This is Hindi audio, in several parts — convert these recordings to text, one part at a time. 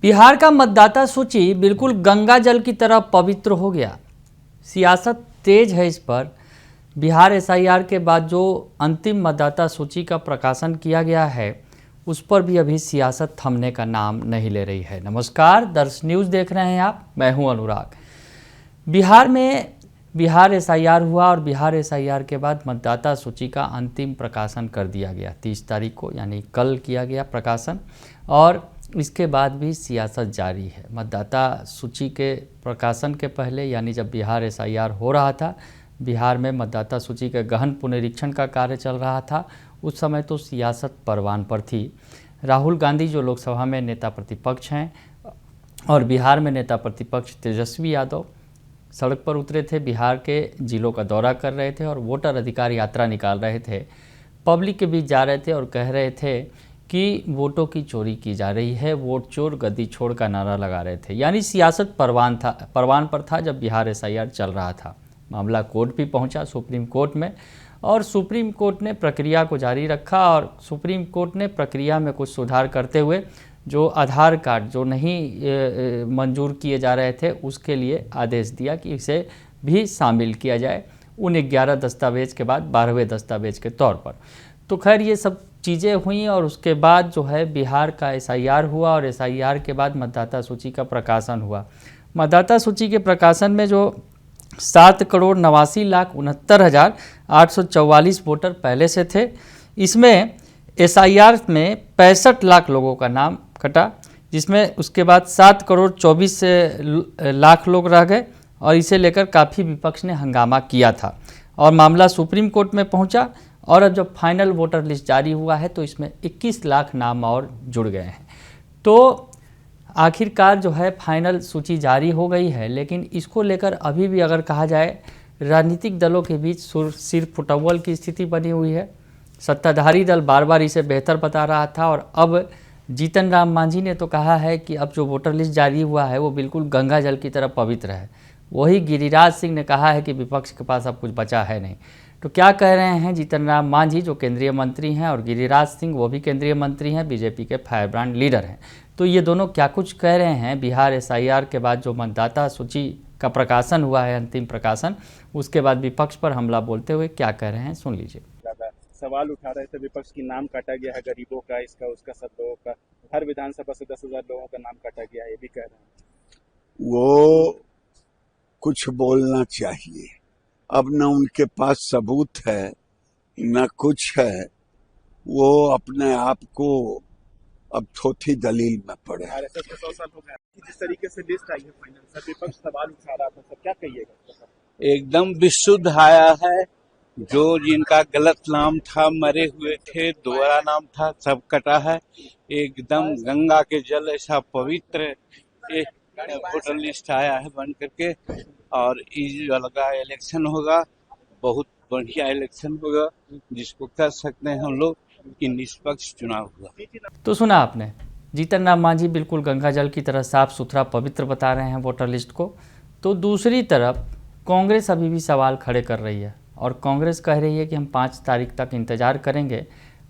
बिहार का मतदाता सूची बिल्कुल गंगा जल की तरह पवित्र हो गया। सियासत तेज है इस पर। बिहार एसआईआर के बाद जो अंतिम मतदाता सूची का प्रकाशन किया गया है उस पर भी अभी सियासत थमने का नाम नहीं ले रही है। नमस्कार, दर्श न्यूज़ देख रहे हैं आप, मैं हूं अनुराग। बिहार में बिहार एसआईआर हुआ और बिहार एसआईआर के बाद मतदाता सूची का अंतिम प्रकाशन कर दिया गया 30 तारीख को, यानी कल किया गया प्रकाशन। और इसके बाद भी सियासत जारी है। मतदाता सूची के प्रकाशन के पहले, यानी जब बिहार एसआईआर हो रहा था, बिहार में मतदाता सूची के गहन पुनरीक्षण का कार्य चल रहा था, उस समय तो सियासत परवान पर थी। राहुल गांधी जो लोकसभा में नेता प्रतिपक्ष हैं और बिहार में नेता प्रतिपक्ष तेजस्वी यादव सड़क पर उतरे थे, बिहार के जिलों का दौरा कर रहे थे और वोटर अधिकार यात्रा निकाल रहे थे। पब्लिक के बीच जा रहे थे और कह रहे थे कि वोटों की चोरी की जा रही है, वोट चोर गद्दी छोड़ का नारा लगा रहे थे। यानी सियासत परवान पर था जब बिहार एसआईआर चल रहा था। मामला कोर्ट भी पहुंचा, सुप्रीम कोर्ट में, और सुप्रीम कोर्ट ने प्रक्रिया को जारी रखा और सुप्रीम कोर्ट ने प्रक्रिया में कुछ सुधार करते हुए जो आधार कार्ड जो नहीं मंजूर किए जा रहे थे उसके लिए आदेश दिया कि इसे भी शामिल किया जाए उन 11 दस्तावेज के बाद 12वें दस्तावेज के तौर पर। तो खैर ये सब चीज़ें हुई और उसके बाद जो है बिहार का एसआईआर हुआ और एसआईआर के बाद मतदाता सूची का प्रकाशन हुआ। मतदाता सूची के प्रकाशन में जो 7,89,69,844 वोटर पहले से थे, इसमें एसआईआर में 65 लाख लोगों का नाम कटा, जिसमें उसके बाद 7,24,00,000 लोग रह गए और इसे लेकर काफ़ी विपक्ष ने हंगामा किया था और मामला सुप्रीम कोर्ट में पहुंचा। और अब जब फाइनल वोटर लिस्ट जारी हुआ है तो इसमें 21 लाख नाम और जुड़ गए हैं। तो आखिरकार जो है फाइनल सूची जारी हो गई है, लेकिन इसको लेकर अभी भी अगर कहा जाए राजनीतिक दलों के बीच सिर फुटअव्वल की स्थिति बनी हुई है। सत्ताधारी दल बार बार इसे बेहतर बता रहा था और अब जीतन राम मांझी ने तो कहा है कि अब जो वोटर लिस्ट जारी हुआ है वो बिल्कुल गंगा जल की तरह पवित्र है। वही गिरिराज सिंह ने कहा है कि विपक्ष के पास अब कुछ बचा है नहीं। तो क्या कह रहे हैं जीतन राम मांझी जो केंद्रीय मंत्री हैं और गिरिराज सिंह वो भी केंद्रीय मंत्री हैं, बीजेपी के फायरब्रांड लीडर हैं। तो ये दोनों क्या कुछ कह रहे हैं बिहार एसआईआर के बाद जो मतदाता सूची का प्रकाशन हुआ है, अंतिम प्रकाशन, उसके बाद विपक्ष पर हमला बोलते हुए क्या कह रहे हैं, सुन लीजिए। सवाल उठा रहे थे विपक्ष की, नाम काटा गया है गरीबों का, इसका उसका, सब लोगों का, हर विधानसभा से 10,000 लोगों का नाम काटा गया है, ये भी कह रहे हैं। वो कुछ बोलना चाहिए। अब न उनके पास सबूत है न कुछ है, वो अपने आप को अब थोथी दलील में पड़े। आरएसएस के 100 साल हो गए, जिस तरीके से लिस्ट आई है फाइनल, सब विपक्ष सवाल उठा रहा था, सब क्या कहिएगा? एकदम विशुद्ध आया है। जो जिनका गलत नाम था, मरे हुए थे, दोहरा नाम था, सब कटा है। एकदम गंगा के जल ऐसा पवित्र वोटर लिस्ट आया है बन करके। और इस वाला इलेक्शन होगा, बहुत बढ़िया इलेक्शन होगा, जिसको कह सकते हैं हम लोग कि निष्पक्ष चुनाव हुआ। तो सुना आपने, जीतन राम मांझी बिल्कुल गंगा जल की तरह साफ सुथरा पवित्र बता रहे हैं वोटर लिस्ट को। तो दूसरी तरफ कांग्रेस अभी भी सवाल खड़े कर रही है और कांग्रेस कह रही है कि हम 5 तारीख तक इंतज़ार करेंगे,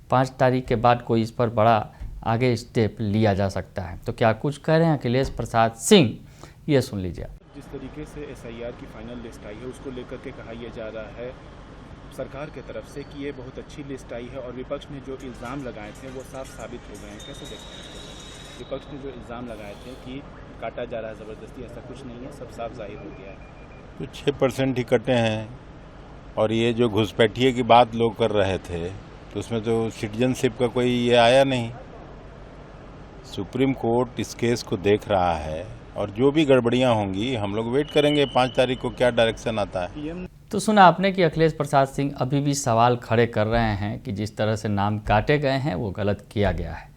5 तारीख के बाद कोई इस पर बड़ा आगे स्टेप लिया जा सकता है। तो क्या कुछ कह रहे हैं अखिलेश प्रसाद सिंह, ये सुन लीजिए। जिस तरीके से एसआईआर की फाइनल लिस्ट आई है उसको लेकर के कहा यह जा रहा है सरकार के तरफ से कि ये बहुत अच्छी लिस्ट आई है और विपक्ष ने जो इल्ज़ाम लगाए थे वो साफ साबित हो गए हैं। कैसे देखते हैं? विपक्ष ने जो इल्ज़ाम लगाए थे कि काटा जा रहा है ज़बरदस्ती, ऐसा कुछ नहीं है, सब साफ जाहिर हो गया है। तो 6% ही कटे हैं और ये जो घुसपैठिए की बात लोग कर रहे थे तो उसमें तो सिटीजनशिप का कोई ये आया नहीं। सुप्रीम कोर्ट इस केस को देख रहा है और जो भी गड़बड़ियां होंगी हम लोग वेट करेंगे 5 तारीख को क्या डायरेक्शन आता है। तो सुना आपने कि अखिलेश प्रसाद सिंह अभी भी सवाल खड़े कर रहे हैं कि जिस तरह से नाम काटे गए हैं वो गलत किया गया है।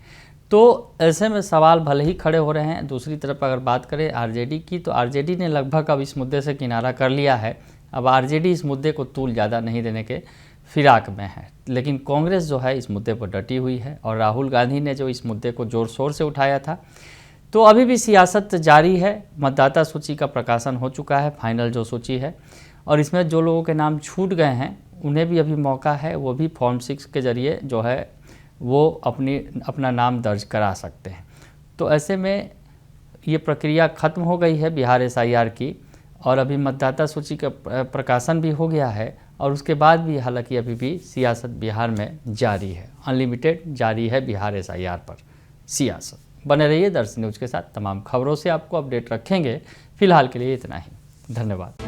तो ऐसे में सवाल भले ही खड़े हो रहे हैं। दूसरी तरफ अगर बात करें आरजेडी की, तो आरजेडी ने लगभग अब इस मुद्दे से किनारा कर लिया है। अब आरजेडी इस मुद्दे को तूल ज़्यादा नहीं देने के फिराक में है, लेकिन कांग्रेस जो है इस मुद्दे पर डटी हुई है और राहुल गांधी ने जो इस मुद्दे को ज़ोर शोर से उठाया था। तो अभी भी सियासत जारी है। मतदाता सूची का प्रकाशन हो चुका है, फाइनल जो सूची है, और इसमें जो लोगों के नाम छूट गए हैं उन्हें भी अभी मौका है, वो भी फॉर्म 6 के ज़रिए जो है वो अपना नाम दर्ज करा सकते हैं। तो ऐसे में ये प्रक्रिया खत्म हो गई है बिहार एसआईआर की, और अभी मतदाता सूची का प्रकाशन भी हो गया है, और उसके बाद भी हालांकि अभी भी सियासत बिहार में जारी है, अनलिमिटेड जारी है बिहार एसआईआर पर सियासत। बने रहिए दर्शन न्यूज़ के साथ, तमाम खबरों से आपको अपडेट रखेंगे। फिलहाल के लिए इतना ही, धन्यवाद।